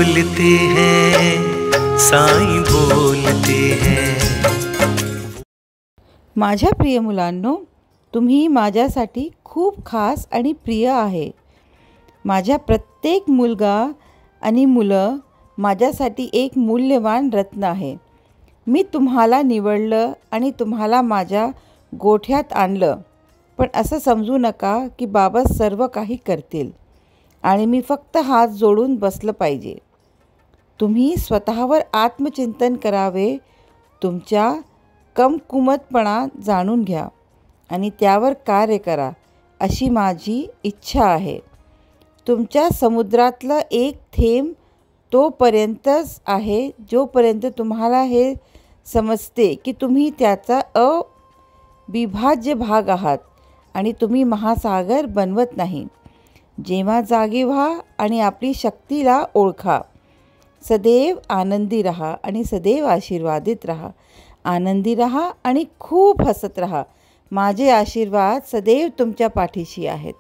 बोलते हैं, साईं बोलते हैं। माझ्या प्रिय मुलांनो, तुम्ही माझ्यासाठी खूप खास आणि प्रिय आहे। माझ्या प्रत्येक मुलगा आणि मुलं माझ्यासाठी एक मूल्यवान रत्न आहे। मी तुम्हाला निवडलं आणि तुम्हाला माझ्या गोठ्यात आणलं, पण असं समजू नका की बाबा सर्व काही करतील आणि मी फक्त हात जोडून बसलं पाहिजे। तुम्ही स्वतःवर आत्मचिंतन करावे, तुमच्या कमकुवतपणा जाणून घ्या आणि त्यावर कार्य करा, अशी माझी इच्छा आहे। तुमच्या समुद्रातलं एक थेंब तोपर्यंतच आहे जोपर्यंत तुम्हाला हे समजते की तुम्ही त्याचा अविभाज्य भाग आहात आणि तुम्ही महासागर बनवत नाही। जेव्हा जागे व्हा आणि आपली शक्तीला ओळखा। सदैव आनंदी रहा आणि सदैव आशीर्वादित रहा। आनंदी रहा आणि खूप हसत रहा। माझे आशीर्वाद सदैव तुमच्या पाठीशी आहेत।